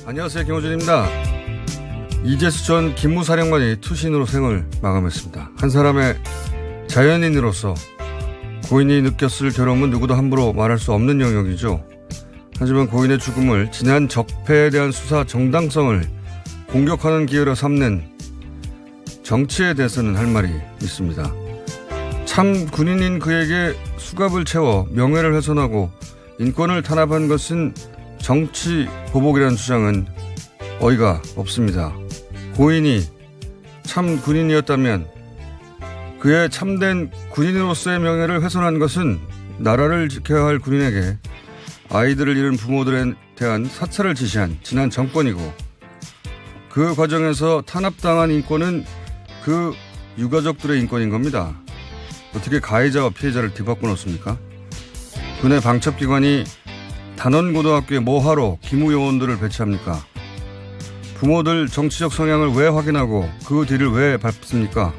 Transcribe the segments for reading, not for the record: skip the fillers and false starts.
안녕하세요. 김호준입니다. 이재수 전 기무사령관이 투신으로 생을 마감했습니다. 한 사람의 자연인으로서 고인이 느꼈을 괴로움은 누구도 함부로 말할 수 없는 영역이죠. 하지만 고인의 죽음을 지난 적폐에 대한 수사 정당성을 공격하는 기회로 삼는 정치에 대해서는 할 말이 있습니다. 참 군인인 그에게 수갑을 채워 명예를 훼손하고 인권을 탄압한 것은 정치 보복이라는 주장은 어이가 없습니다. 고인이 참 군인이었다면 그의 참된 군인으로서의 명예를 훼손한 것은 나라를 지켜야 할 군인에게 아이들을 잃은 부모들에 대한 사찰을 지시한 지난 정권이고, 그 과정에서 탄압당한 인권은 그 유가족들의 인권인 겁니다. 어떻게 가해자와 피해자를 뒤바꿔 놓습니까? 군의 방첩기관이 단원고등학교에 뭐하러 기무요원들을 배치합니까? 부모들 정치적 성향을 왜 확인하고 그 뒤를 왜 밟습니까?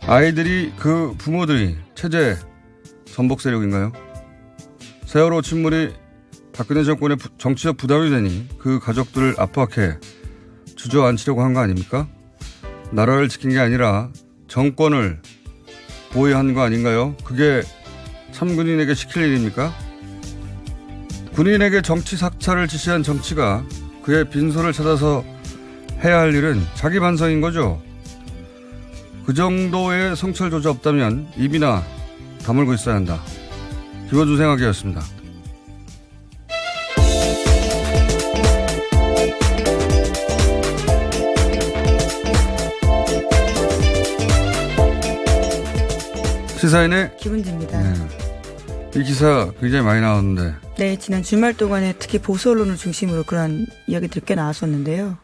아이들이, 그 부모들이 체제 전복 세력인가요? 세월호 침몰이 박근혜 정권의 정치적 부담이 되니 그 가족들을 압박해 주저앉히려고 한 거 아닙니까? 나라를 지킨 게 아니라 정권을 보호한 거 아닌가요? 그게 참군인에게 시킬 일입니까? 군인에게 정치 사찰을 지시한 정치가 그의 빈소를 찾아서 해야 할 일은 자기 반성인 거죠. 그 정도의 성찰 조차 없다면 입이나 다물고 있어야 한다. 김호준 생각이었습니다. 시사인의 김은지입니다. 네. 이 기사 굉장히 많이 나왔는데. 네, 지난 주말 동안에 특히 보수 언론을 중심으로 그런 이야기들이 꽤 나왔었는데요.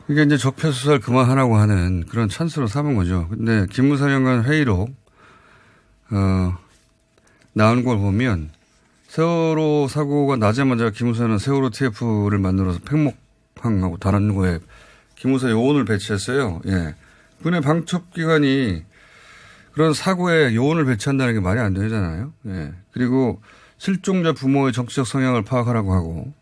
이게 이제 적폐 수사를 그만하라고 하는 그런 찬스로 삼은 거죠. 근데 기무사령관 회의록 나온 걸 보면 세월호 사고가 나자마자 기무사는 세월호 TF를 만들어서 팽목항하고 다른 거에 기무사 요원을 배치했어요. 예. 군의 방첩기관이 그런 사고에 요원을 배치한다는 게 말이 안 되잖아요. 예. 그리고 실종자 부모의 정치적 성향을 파악하라고 하고,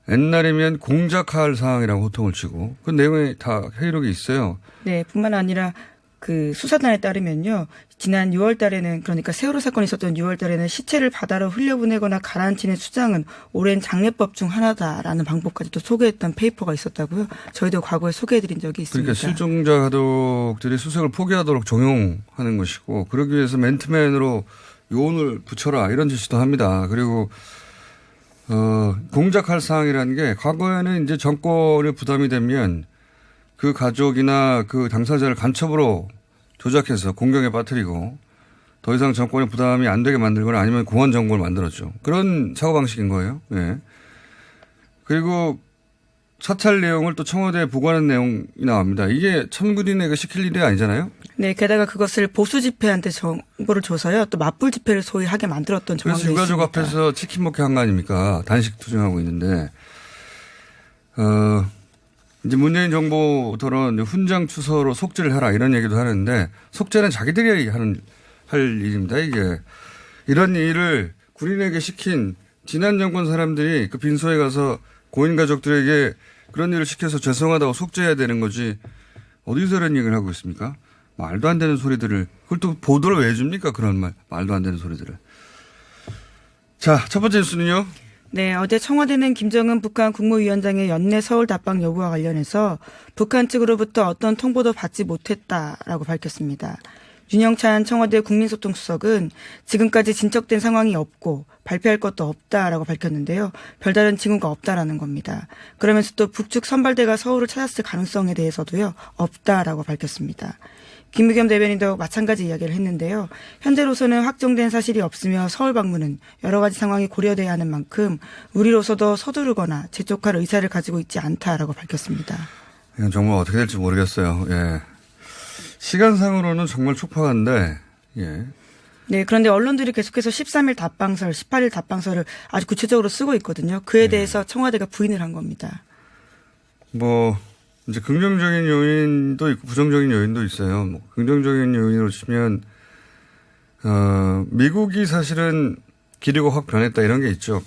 옛날이면 공작할 사항이라고 호통을 치고, 그 내용이 다 회의록이 있어요. 네, 뿐만 아니라 그 수사단에 따르면요, 지난 6월 달에는, 그러니까 세월호 사건이 있었던 6월 달에는 시체를 바다로 흘려보내거나 가라앉히는 수장은 오랜 장례법 중 하나다라는 방법까지도 소개했던 페이퍼가 있었다고요. 저희도 과거에 소개해드린 적이 있습니다. 그러니까 실종자 가족들이 수색을 포기하도록 종용하는 것이고, 그러기 위해서 맨투맨으로 요원을 붙여라 이런 지시도 합니다. 그리고 공작할 사항이라는 게 과거에는 이제 정권의 부담이 되면 그 가족이나 그 당사자를 간첩으로 조작해서 공격에 빠뜨리고 더 이상 정권의 부담이 안 되게 만들거나 아니면 공안 정권을 만들었죠. 그런 사고방식인 거예요. 예. 그리고 사찰 내용을 또 청와대에 보고하는 내용이 나옵니다. 이게 참군인에게 시킬 일이 아니잖아요. 네, 게다가 그것을 보수 집회한테 정보를 줘서요, 또 맞불 집회를 소위 하게 만들었던 정황도 그래서 있습니다. 유가족 앞에서 치킨 먹게 한 거 아닙니까? 단식 투쟁하고 있는데, 이제 문재인 정부들은 훈장 추서로 속죄를 해라 이런 얘기도 하는데, 속죄는 자기들이 할 일입니다. 이게 이런 일을 군인에게 시킨 지난 정권 사람들이 그 빈소에 가서 고인 가족들에게 그런 일을 시켜서 죄송하다고 속죄해야 되는 거지, 어디서 이런 얘기를 하고 있습니까? 말도 안 되는 소리들을, 그걸 또 보도를 왜 줍니까? 그런 말도 안 되는 소리들을. 자, 첫 번째 뉴스는요. 네, 어제 청와대는 김정은 북한 국무위원장의 연내 서울 답방 여부와 관련해서 북한 측으로부터 어떤 통보도 받지 못했다라고 밝혔습니다. 윤영찬 청와대 국민소통수석은 지금까지 진척된 상황이 없고 발표할 것도 없다라고 밝혔는데요. 별다른 징후가 없다라는 겁니다. 그러면서 또 북측 선발대가 서울을 찾았을 가능성에 대해서도요, 없다라고 밝혔습니다. 김의겸 대변인도 마찬가지 이야기를 했는데요. 현재로서는 확정된 사실이 없으며 서울 방문은 여러 가지 상황이 고려돼야 하는 만큼 우리로서도 서두르거나 재촉할 의사를 가지고 있지 않다라고 밝혔습니다. 이건 정말 어떻게 될지 모르겠어요. 예. 시간상으로는 정말 촉박한데, 예. 네, 그런데 언론들이 계속해서 13일 답방설, 18일 답방설을 아주 구체적으로 쓰고 있거든요. 그에 대해서 청와대가 부인을 한 겁니다. 이제 긍정적인 요인도 있고 부정적인 요인도 있어요. 긍정적인 요인으로 치면, 미국이 사실은 기류가 확 변했다 이런 게 있죠.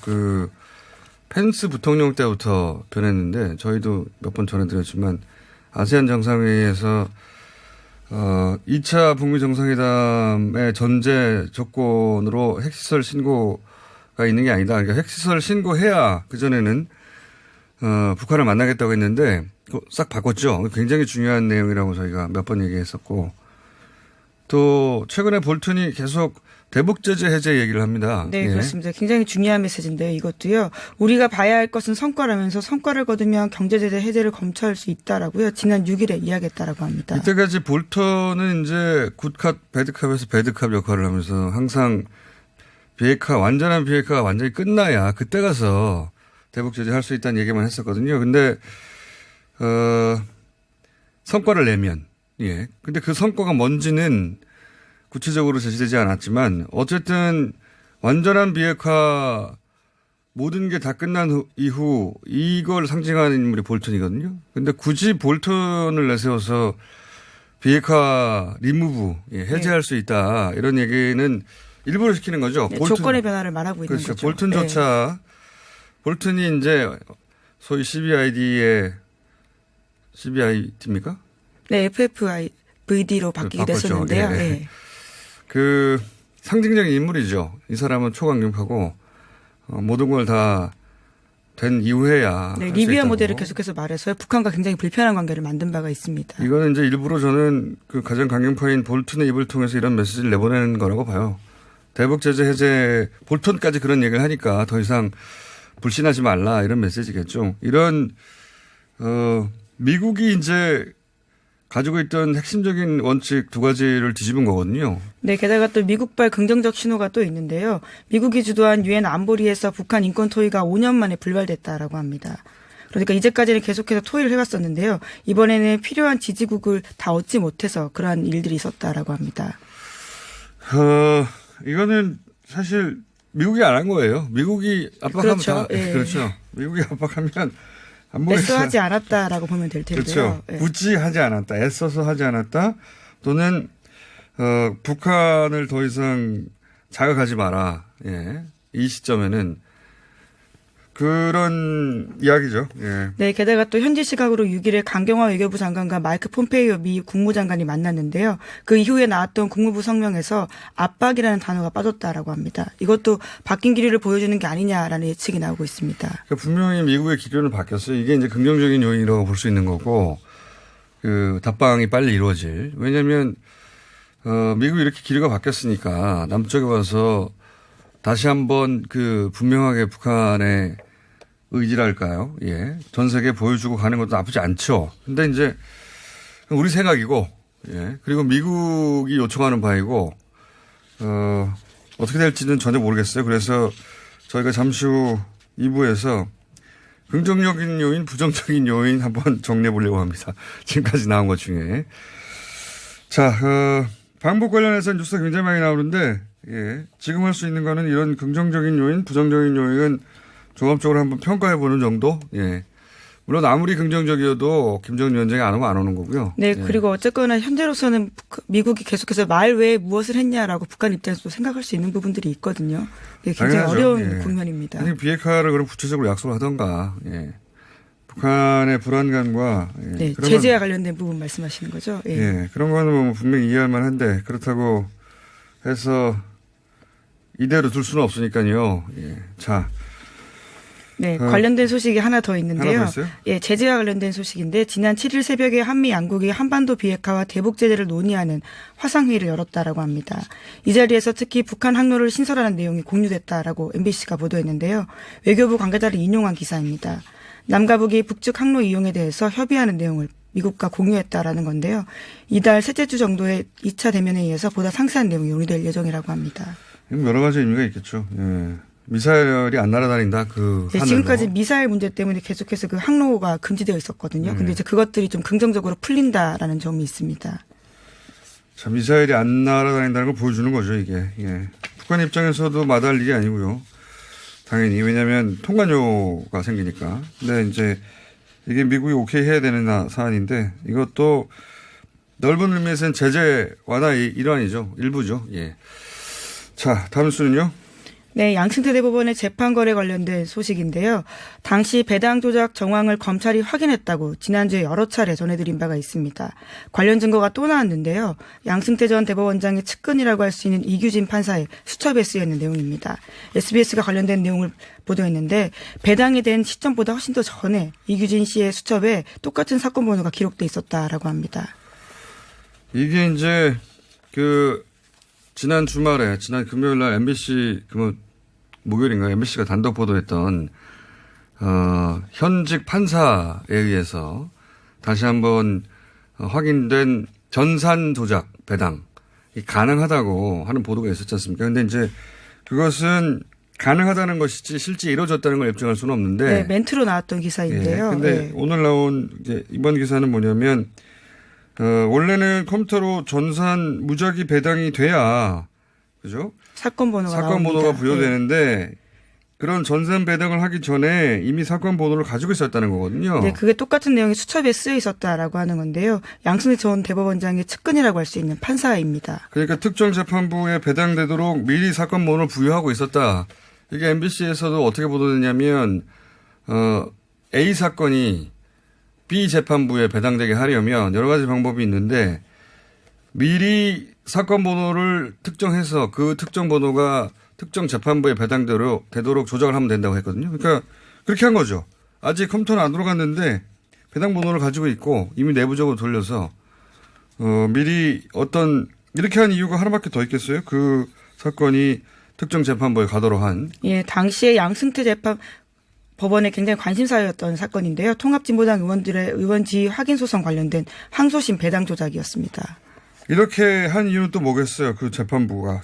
펜스 부통령 때부터 변했는데 저희도 몇 번 전해드렸지만 아세안 정상회의에서 2차 북미 정상회담의 전제 조건으로 핵시설 신고가 있는 게 아니다. 그러니까 핵시설 신고해야 그전에는 북한을 만나겠다고 했는데 싹 바꿨죠. 굉장히 중요한 내용이라고 저희가 몇 번 얘기했었고 또 최근에 볼턴이 계속 대북 제재 해제 얘기를 합니다. 네, 예. 그렇습니다. 굉장히 중요한 메시지인데요. 이것도요. 우리가 봐야 할 것은 성과라면서 성과를 거두면 경제제재 해제를 검토할 수 있다라고요. 지난 6일에 이야기했다라고 합니다. 이때까지 볼턴은 이제 굿캅, 배드캅에서 배드캅 역할을 하면서 항상 완전한 비핵화가 완전히 끝나야 그때 가서 대북 제재할 수 있다는 얘기만 했었거든요. 근데 성과를 내면 예. 근데 그 성과가 뭔지는 구체적으로 제시되지 않았지만 어쨌든 완전한 비핵화 모든 게 다 끝난 이후 이걸 상징하는 인물이 볼턴이거든요. 근데 굳이 볼턴을 내세워서 비핵화 리무브 해제할 수 있다 이런 얘기는 일부러 시키는 거죠. 네, 조건의 변화를 말하고 있는 그렇죠. 거죠. 볼턴조차 볼턴이 이제 소위 CBID입니까? 네, FFVD로 바뀌게 됐었는데요. 예. 네. 그 상징적인 인물이죠. 이 사람은 초강력하고 모든 걸 다 된 이후에야. 네, 리비아 모델을 계속해서 말해서 북한과 굉장히 불편한 관계를 만든 바가 있습니다. 이거는 이제 일부러 저는 그 가장 강경파인 볼턴의 입을 통해서 이런 메시지를 내보내는 거라고 봐요. 대북 제재 해제 볼턴까지 그런 얘기를 하니까 더 이상 불신하지 말라 이런 메시지겠죠. 이런 미국이 이제 가지고 있던 핵심적인 원칙 두 가지를 뒤집은 거거든요. 네, 게다가 또 미국발 긍정적 신호가 또 있는데요. 미국이 주도한 유엔 안보리에서 북한 인권 토의가 5년 만에 불발됐다라고 합니다. 그러니까 이제까지는 계속해서 토의를 해왔었는데요. 이번에는 필요한 지지국을 다 얻지 못해서 그러한 일들이 있었다라고 합니다. 이거는 사실 미국이 안 한 거예요. 미국이 압박하면 그렇죠. 예. 그렇죠. 미국이 압박하면 애써 하지 않았다라고 보면 될 텐데요. 그렇죠. 예. 굳이 하지 않았다. 애써서 하지 않았다. 또는 북한을 더 이상 자극하지 마라. 예. 이 시점에는 그런 이야기죠. 예. 네, 게다가 또 현지 시각으로 6일에 강경화 외교부 장관과 마이크 폼페이오 미 국무장관이 만났는데요. 그 이후에 나왔던 국무부 성명에서 압박이라는 단어가 빠졌다라고 합니다. 이것도 바뀐 기류를 보여주는 게 아니냐라는 예측이 나오고 있습니다. 그러니까 분명히 미국의 기류는 바뀌었어요. 이게 이제 긍정적인 요인이라고 볼 수 있는 거고, 그 답방이 빨리 이루어질. 왜냐하면 미국이 이렇게 기류가 바뀌었으니까 남쪽에 와서 다시 한번 그 분명하게 북한의 의지랄까요? 예. 전 세계에 보여주고 가는 것도 나쁘지 않죠. 근데 이제 우리 생각이고, 예. 그리고 미국이 요청하는 바이고, 어떻게 될지는 전혀 모르겠어요. 그래서 저희가 잠시 후 2부에서 긍정적인 요인, 부정적인 요인 한번 정리해 보려고 합니다. 지금까지 나온 것 중에. 자, 방북 관련해서 뉴스가 굉장히 많이 나오는데, 예. 지금 할 수 있는 거는 이런 긍정적인 요인, 부정적인 요인은 종합적으로 한번 평가해 보는 정도? 예. 물론 아무리 긍정적이어도 김정은 위원장이 안 오면 안 오는 거고요. 네, 예. 그리고 어쨌거나 현재로서는 미국이 계속해서 말 외에 무엇을 했냐라고 북한 입장에서도 생각할 수 있는 부분들이 있거든요. 네, 굉장히 당연하죠. 어려운 예. 국면입니다. 아니, 비핵화를 그럼 구체적으로 약속을 하던가. 예. 북한의 불안감과 예. 네, 그러면, 제재와 관련된 부분 말씀하시는 거죠? 예. 예. 그런 거는 뭐 분명히 이해할 만한데 그렇다고 해서 이대로 둘 수는 없으니까요. 예. 자. 네, 관련된 소식이 하나 더 있는데요. 하나 더 있어요? 예, 제재와 관련된 소식인데 지난 7일 새벽에 한미 양국이 한반도 비핵화와 대북 제재를 논의하는 화상회의를 열었다라고 합니다. 이 자리에서 특히 북한 항로를 신설하는 내용이 공유됐다라고 MBC가 보도했는데요. 외교부 관계자를 인용한 기사입니다. 남과 북이 북측 항로 이용에 대해서 협의하는 내용을 미국과 공유했다라는 건데요. 이달 셋째 주 정도의 2차 대면에 의해서 보다 상세한 내용이 논의될 예정이라고 합니다. 여러 가지 의미가 있겠죠. 예. 미사일이 안 날아다닌다. 그 네, 하늘로. 지금까지 미사일 문제 때문에 계속해서 그 항로가 금지되어 있었거든요. 근데 이제 그것들이 좀 긍정적으로 풀린다라는 점이 있습니다. 자, 미사일이 안 날아다닌다는 걸 보여주는 거죠, 이게. 예. 북한 입장에서도 마다할 일이 아니고요. 당연히. 왜냐하면 통관료가 생기니까. 근데 이제 이게 미국이 오케이 해야 되는 사안인데 이것도 넓은 의미에서는 제재 완화의 일환이죠. 일부죠. 예. 자, 다음 수는요. 네, 양승태 대법원의 재판 거래 관련된 소식인데요. 당시 배당 조작 정황을 검찰이 확인했다고 지난주에 여러 차례 전해드린 바가 있습니다. 관련 증거가 또 나왔는데요. 양승태 전 대법원장의 측근이라고 할 수 있는 이규진 판사의 수첩에 쓰여있는 내용입니다. SBS가 관련된 내용을 보도했는데 배당이 된 시점보다 훨씬 더 전에 이규진 씨의 수첩에 똑같은 사건 번호가 기록돼 있었다라고 합니다. 이게 이제 지난 주말에, 지난 금요일 날 MBC, 목요일인가 MBC가 단독 보도했던, 현직 판사에 의해서 다시 한번 확인된 전산 조작 배당, 가능하다고 하는 보도가 있었지 않습니까? 근데 이제 그것은 가능하다는 것이지 실제 이루어졌다는 걸 입증할 수는 없는데. 네, 멘트로 나왔던 기사인데요. 근데 네. 오늘 나온 이번 기사는 뭐냐면, 원래는 컴퓨터로 전산 무작위 배당이 돼야, 그죠? 사건 번호가 부여되는데, 네. 그런 전산 배당을 하기 전에 이미 사건 번호를 가지고 있었다는 거거든요. 네, 그게 똑같은 내용이 수첩에 쓰여 있었다라고 하는 건데요. 양승태 전 대법원장의 측근이라고 할 수 있는 판사입니다. 그러니까 특정 재판부에 배당되도록 미리 사건 번호를 부여하고 있었다. 이게 MBC에서도 어떻게 보도됐냐면, A 사건이 B 재판부에 배당되게 하려면 여러 가지 방법이 있는데 미리 사건 번호를 특정해서 그 특정 번호가 특정 재판부에 배당되도록 조작을 하면 된다고 했거든요. 그러니까 그렇게 한 거죠. 아직 컴퓨터는 안 들어갔는데 배당 번호를 가지고 있고 이미 내부적으로 돌려서 미리 이렇게 한 이유가 하나밖에 더 있겠어요? 그 사건이 특정 재판부에 가도록 한. 예, 당시에 양승태 법원에 굉장히 관심사였던 사건인데요. 통합진보당 의원들의 의원지위 확인 소송 관련된 항소심 배당 조작이었습니다. 이렇게 한 이유는 또 뭐겠어요? 그 재판부가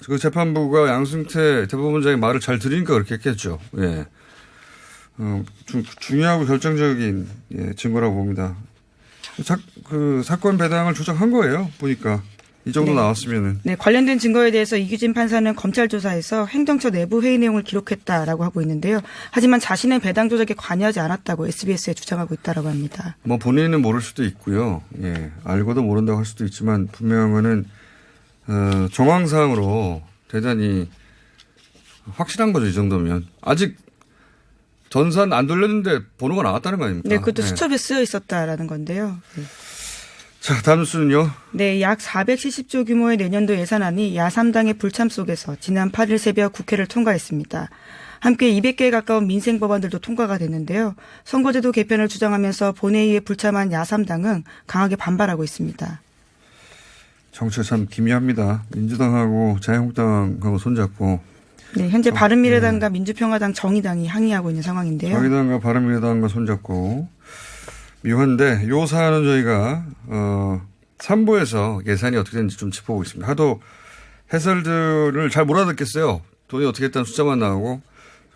양승태 대법원장의 말을 잘 들으니까 그렇게 했겠죠. 예. 중요하고 결정적인 증거라고 봅니다. 그 사건 배당을 조작한 거예요. 보니까. 이 정도 나왔으면은. 네, 관련된 증거에 대해서 이규진 판사는 검찰 조사에서 행정처 내부 회의 내용을 기록했다라고 하고 있는데요. 하지만 자신의 배당 조작에 관여하지 않았다고 SBS에 주장하고 있다라고 합니다. 본인은 모를 수도 있고요. 예, 알고도 모른다고 할 수도 있지만 분명한 거는 정황상으로 대단히 확실한 거죠. 이 정도면. 아직 전산 안 돌렸는데 번호가 나왔다는 거 아닙니까? 네, 그것도 수첩에 쓰여 있었다라는 건데요. 네. 자, 다음 뉴스는요. 네, 약 470조 규모의 내년도 예산안이 야3당의 불참 속에서 지난 8일 새벽 국회를 통과했습니다. 함께 200개에 가까운 민생 법안들도 통과가 됐는데요. 선거제도 개편을 주장하면서 본회의에 불참한 야3당은 강하게 반발하고 있습니다. 정치가 참 기묘합니다. 민주당하고 자유한국당하고 손잡고. 네, 현재 바른미래당과 민주평화당, 정의당이 항의하고 있는 상황인데요. 정의당과 바른미래당과 손잡고. 묘한데 요 사안은 저희가 3부에서 예산이 어떻게 되는지 좀 짚어보겠습니다. 하도 해설들을 잘 못 알아듣겠어요. 돈이 어떻게 했다는 숫자만 나오고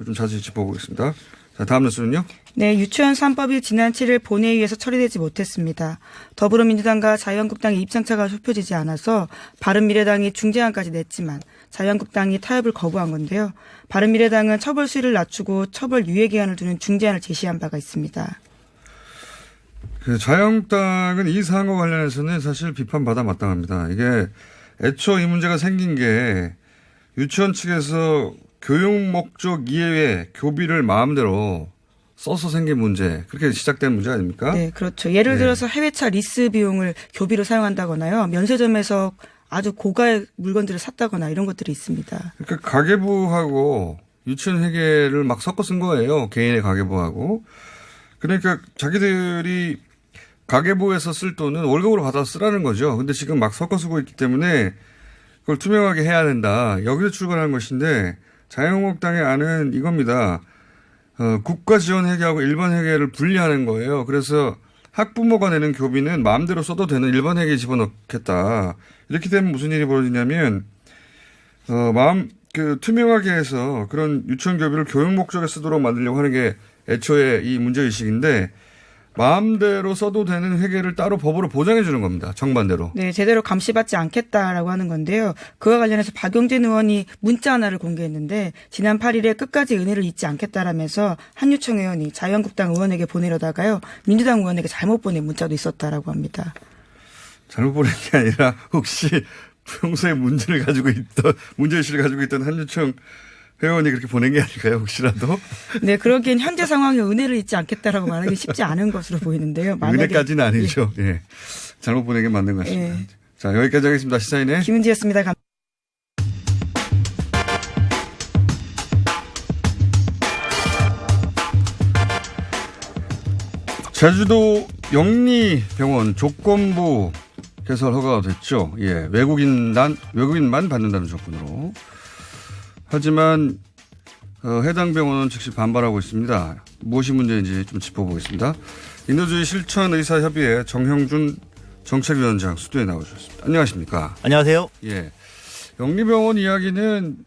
좀 자세히 짚어보겠습니다. 자, 다음 뉴스는요. 네, 유치원 3법이 지난 7일 본회의에서 처리되지 못했습니다. 더불어민주당과 자유한국당의 입장차가 좁혀지지 않아서 바른미래당이 중재안까지 냈지만 자유한국당이 타협을 거부한 건데요. 바른미래당은 처벌 수위를 낮추고 처벌 유예 기한을 두는 중재안을 제시한 바가 있습니다. 자유한국당은 이 사안과 관련해서는 사실 비판받아 마땅합니다. 이게 애초 이 문제가 생긴 게 유치원 측에서 교육 목적 이외에 교비를 마음대로 써서 생긴 문제, 그렇게 시작된 문제 아닙니까? 네, 그렇죠. 예를 들어서 해외차 리스 비용을 교비로 사용한다거나요. 면세점에서 아주 고가의 물건들을 샀다거나 이런 것들이 있습니다. 그러니까 가계부하고 유치원 회계를 막 섞어 쓴 거예요. 개인의 가계부하고. 그러니까 자기들이 가계부에서 쓸 돈은 월급으로 받아 쓰라는 거죠. 근데 지금 막 섞어 쓰고 있기 때문에 그걸 투명하게 해야 된다. 여기서 출발한 것인데 자유한국당의 안은 이겁니다. 국가 지원 회계하고 일반 회계를 분리하는 거예요. 그래서 학부모가 내는 교비는 마음대로 써도 되는 일반 회계에 집어넣겠다. 이렇게 되면 무슨 일이 벌어지냐면 투명하게 해서 그런 유치원 교비를 교육 목적에 쓰도록 만들려고 하는 게 애초에 이 문제의식인데 마음대로 써도 되는 회계를 따로 법으로 보장해 주는 겁니다. 정반대로. 네, 제대로 감시받지 않겠다라고 하는 건데요. 그와 관련해서 박용진 의원이 문자 하나를 공개했는데 지난 8일에 끝까지 은혜를 잊지 않겠다라면서 한유청 의원이 자유한국당 의원에게 보내려다가요. 민주당 의원에게 잘못 보낸 문자도 있었다라고 합니다. 잘못 보낸 게 아니라 혹시 평소에 문제의식을 가지고 있던 한유청 회원이 그렇게 보낸 게 아닐까요, 혹시라도? 네, 그러기엔 현재 상황에 은혜를 잊지 않겠다라고 말하기 쉽지 않은 것으로 보이는데요. 은혜까지는 아니죠. 예. 잘못 보낸 게 맞는 것 같습니다. 예. 자, 여기까지 하겠습니다. 시사인의 김은지였습니다. 제주도 영리병원 조건부 개설 허가가 됐죠. 예. 외국인만 받는다는 조건으로. 하지만, 해당 병원은 즉시 반발하고 있습니다. 무엇이 문제인지 좀 짚어보겠습니다. 인도주의 실천의사협의회 정형준 정책위원장 스튜디오에 나오셨습니다. 안녕하십니까. 안녕하세요. 예. 영리병원 이야기는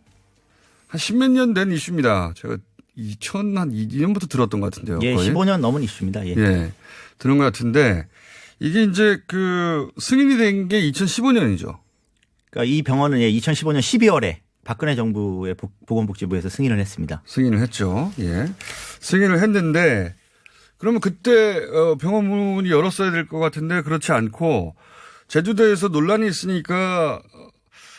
한 십몇 년 된 이슈입니다. 제가 2002년부터 들었던 것 같은데요. 예, 거의. 15년 넘은 이슈입니다. 예. 예. 들은 것 같은데 이게 이제 승인이 된 게 2015년이죠. 그러니까 이 병원은 2015년 12월에 박근혜 정부의 보건복지부에서 승인을 했습니다. 승인을 했죠. 예. 승인을 했는데 그러면 그때 병원 문이 열었어야 될 것 같은데 그렇지 않고 제주도에서 논란이 있으니까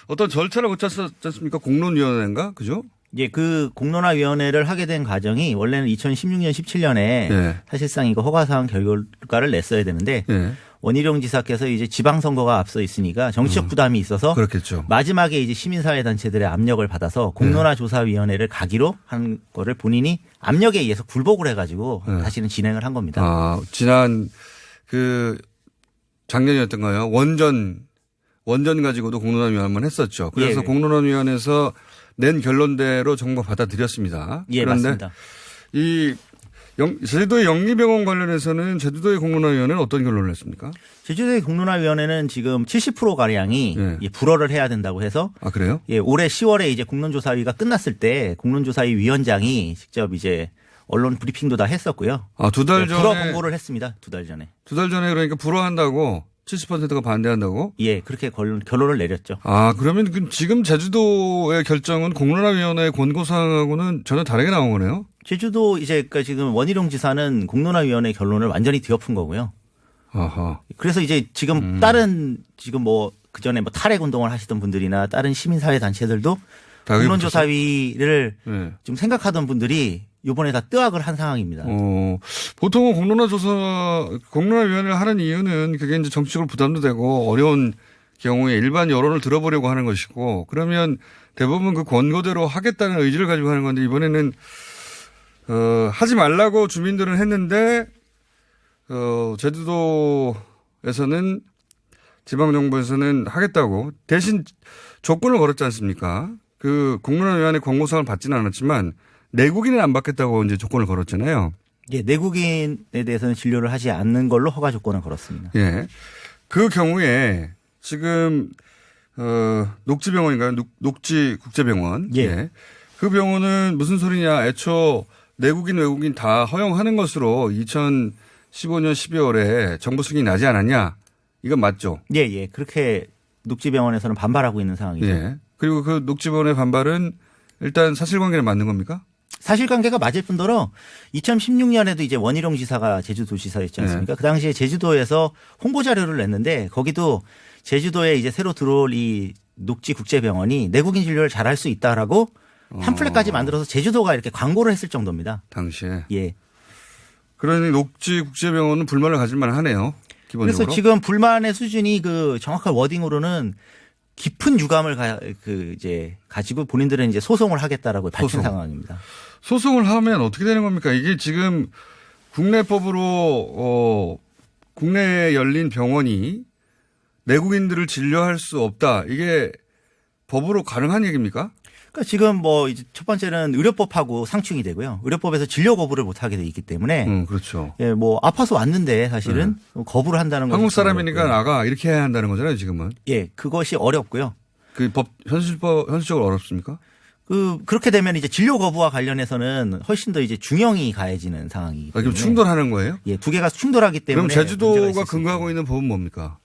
어떤 절차를 거쳤지 않습니까? 공론위원회인가? 그죠? 예, 그 공론화위원회를 하게 된 과정이 원래는 2016년, 17년에 예. 사실상 이거 허가사항 결과를 냈어야 되는데 예. 원희룡 지사께서 이제 지방선거가 앞서 있으니까 정치적 부담이 있어서 그렇겠죠. 마지막에 이제 시민사회단체들의 압력을 받아서 공론화조사위원회를 가기로 한 거를 본인이 압력에 의해서 굴복을 해가지고 다시는 진행을 한 겁니다. 아, 지난 작년이었던가요? 원전 가지고도 공론화위원회만 했었죠. 그래서 예. 공론화위원회에서 낸 결론대로 정부가 받아들였습니다. 예, 그런데 맞습니다. 제주도의 영리병원 관련해서는 제주도의 공론화위원회는 어떤 결론을 했습니까? 제주도의 공론화위원회는 지금 70%가량이 예. 불허를 해야 된다고 해서 아, 그래요? 예, 올해 10월에 이제 공론조사위가 끝났을 때 공론조사위 위원장이 직접 이제 언론 브리핑도 다 했었고요. 아, 두 달 전에. 불허 공고를 했습니다. 두 달 전에. 두 달 전에 그러니까 불허한다고 70%가 반대한다고? 예, 그렇게 결론을 내렸죠. 아, 그러면 지금 제주도의 결정은 공론화위원회의 권고사항하고는 전혀 다르게 나온 거네요? 제주도 이제 그러니까 지금 원희룡 지사는 공론화위원회 결론을 완전히 뒤엎은 거고요. 아하. 그래서 이제 지금 다른 지금 뭐 그전에 뭐 탈핵 운동을 하시던 분들이나 다른 시민사회 단체들도 다 공론조사위를 네. 좀 생각하던 분들이 이번에 다 뜨악을 한 상황입니다. 보통은 공론화위원회를 하는 이유는 그게 이제 정치적으로 부담도 되고 어려운 경우에 일반 여론을 들어보려고 하는 것이고 그러면 대부분 그 권고대로 하겠다는 의지를 가지고 하는 건데 이번에는 하지 말라고 주민들은 했는데 제주도에서는 지방정부에서는 하겠다고 대신 조건을 걸었지 않습니까? 그 공론화위원회 권고사항을 받지는 않았지만 내국인은 안 받겠다고 이제 조건을 걸었잖아요. 예, 내국인에 대해서는 진료를 하지 않는 걸로 허가 조건을 걸었습니다. 예. 그 경우에 지금 녹지병원인가요? 녹지국제병원. 예. 그 병원은 무슨 소리냐? 애초 내국인 외국인 다 허용하는 것으로 2015년 12월에 정부 승인이 나지 않았냐? 이건 맞죠? 예, 예. 그렇게 녹지병원에서는 반발하고 있는 상황이죠. 예. 그리고 그 녹지병원의 반발은 일단 사실관계는 맞는 겁니까? 사실관계가 맞을 뿐더러 2016년에도 이제 원희룡 지사가 제주도지사였지 않습니까? 네. 그 당시에 제주도에서 홍보 자료를 냈는데 거기도 제주도에 이제 새로 들어올 이 녹지국제병원이 내국인 진료를 잘할 수 있다라고 팜플렛까지 만들어서 제주도가 이렇게 광고를 했을 정도입니다. 당시에. 예. 그러니 녹지국제병원은 불만을 가질 만하네요. 기본적으로. 그래서 지금 불만의 수준이 그 정확한 워딩으로는 깊은 유감을 가지고 본인들은 이제 소송을 하겠다라고 밝힌 상황입니다. 소송을 하면 어떻게 되는 겁니까? 이게 지금 국내법으로 국내에 열린 병원이 내국인들을 진료할 수 없다. 이게 법으로 가능한 얘기입니까? 그러니까 지금 뭐 이제 첫 번째는 의료법하고 상충이 되고요. 의료법에서 진료 거부를 못 하게 돼 있기 때문에. 그렇죠. 예, 뭐 아파서 왔는데 사실은 거부를 한다는 건 한국 사람이니까 나가 이렇게 해야 한다는 거잖아요, 지금은. 예, 그것이 어렵고요. 그 법 현실적으로 어렵습니까? 그렇게 되면 이제 진료 거부와 관련해서는 훨씬 더 이제 중형이 가해지는 상황이기 때문에. 그럼 충돌하는 거예요? 예, 두 개가 충돌하기 때문에. 그럼 제주도가 근거하고 있는 법은 뭡니까?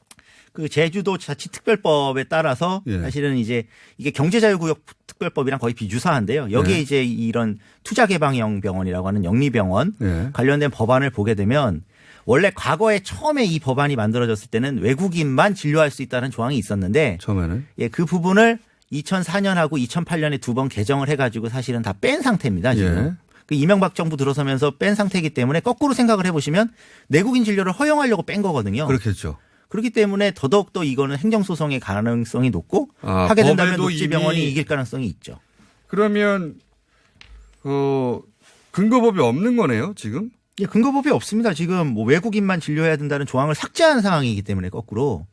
그 제주도 자치특별법에 따라서 예. 사실은 이제 이게 경제자유구역 특별법이랑 거의 비유사한데요. 여기에 예. 이제 이런 투자개방형 병원이라고 하는 영리병원 예. 관련된 법안을 보게 되면 원래 과거에 처음에 이 법안이 만들어졌을 때는 외국인만 진료할 수 있다는 조항이 있었는데 처음에는 예, 그 부분을 2004년하고 2008년에 두 번 개정을 해가지고 사실은 다 뺀 상태입니다. 지금. 예. 그 이명박 정부 들어서면서 뺀 상태이기 때문에 거꾸로 생각을 해보시면 내국인 진료를 허용하려고 뺀 거거든요. 그렇겠죠. 그렇기 때문에 더더욱 더 이거는 행정소송의 가능성이 높고 아, 하게 된다면 법에도 녹지병원이 이미- 이길 가능성이 있죠. 그러면 근거법이 없는 거네요, 지금? 예, 근거법이 없습니다. 지금 뭐 외국인만 진료해야 된다는 조항을 삭제한 상황이기 때문에 거꾸로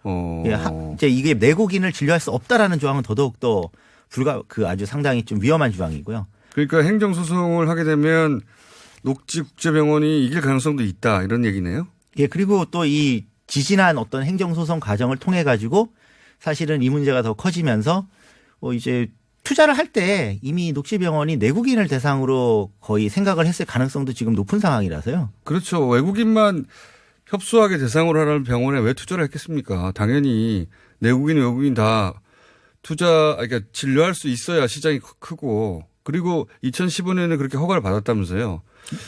예, 이제 이게 내국인을 진료할 수 없다라는 조항은 더더욱 더 아주 상당히 좀 위험한 조항이고요. 그러니까 행정소송을 하게 되면 녹지국제병원이 이길 가능성도 있다 이런 얘기네요. 예, 그리고 또 이 지지난 어떤 행정소송 과정을 통해 가지고 사실은 이 문제가 더 커지면서 이제 투자를 할 때 이미 녹지병원이 내국인을 대상으로 거의 생각을 했을 가능성도 지금 높은 상황이라서요. 그렇죠. 외국인만 협소하게 대상으로 하는 병원에 왜 투자를 했겠습니까? 당연히 내국인, 외국인 다 그러니까 진료할 수 있어야 시장이 크고 그리고 2015년에 그렇게 허가를 받았다면서요.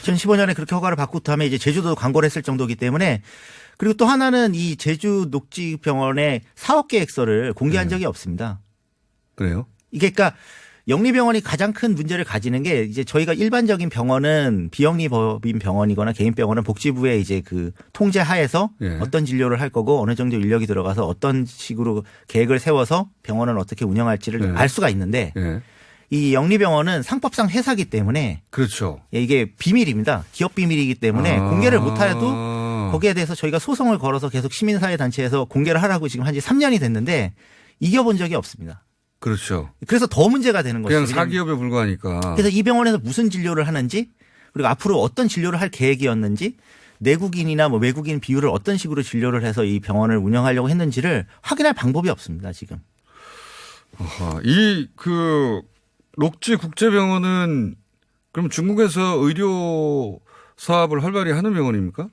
2015년에 그렇게 허가를 받고 다음에 이제 제주도도 광고를 했을 정도이기 때문에 그리고 또 하나는 이 제주 녹지병원의 사업 계획서를 공개한 적이 없습니다. 그래요? 이게 그러니까 영리병원이 가장 큰 문제를 가지는 게 이제 저희가 일반적인 병원은 비영리법인 병원이거나 개인병원은 복지부의 이제 그 통제 하에서 예. 어떤 진료를 할 거고 어느 정도 인력이 들어가서 어떤 식으로 계획을 세워서 병원을 어떻게 운영할지를 예. 알 수가 있는데 예. 이 영리병원은 상법상 회사기 때문에 그렇죠. 이게 비밀입니다. 기업 비밀이기 때문에 공개를 못해도 아. 거기에 대해서 저희가 소송을 걸어서 계속 시민사회단체에서 공개를 하라고 지금 한 지 3년이 됐는데 이겨본 적이 없습니다. 그렇죠. 그래서 더 문제가 되는 그냥 것이죠. 사기업에 불과하니까. 그래서 이 병원에서 무슨 진료를 하는지 그리고 앞으로 어떤 진료를 할 계획이었는지 내국인이나 뭐 외국인 비율을 어떤 식으로 진료를 해서 이 병원을 운영하려고 했는지를 확인할 방법이 없습니다. 지금. 아하. 녹지국제병원은 그럼 중국에서 의료 사업을 활발히 하는 병원입니까?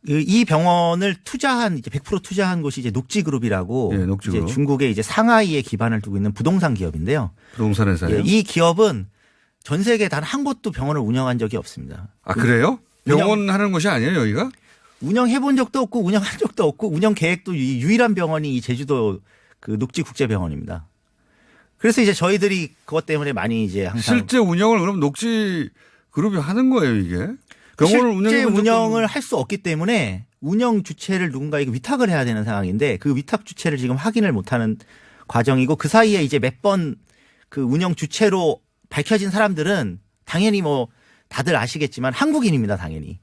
이 병원을 이제 100% 투자한 곳이 이제 녹지그룹이라고 예, 녹지그룹. 이제 중국의 이제 상하이에 기반을 두고 있는 부동산 기업인데요. 부동산 회사요. 예, 이 기업은 전 세계 단 한 곳도 병원을 운영한 적이 없습니다. 아, 그래요? 병원 하는 곳이 아니에요, 여기가? 운영해 본 적도 없고 운영한 적도 없고 운영 계획도 유일한 병원이 이 제주도 그 녹지국제병원입니다. 그래서 이제 저희들이 그것 때문에 많이 이제 항상 실제 운영을 그럼 녹지그룹이 하는 거예요, 이게? 병원을 실제 운영해 본 적은- 운영을 할 수 없기 때문에 운영 주체를 누군가에게 위탁을 해야 되는 상황인데 그 위탁 주체를 지금 확인을 못하는 과정이고 그 사이에 이제 몇 번 그 운영 주체로 밝혀진 사람들은 당연히 뭐 다들 아시겠지만 한국인입니다, 당연히.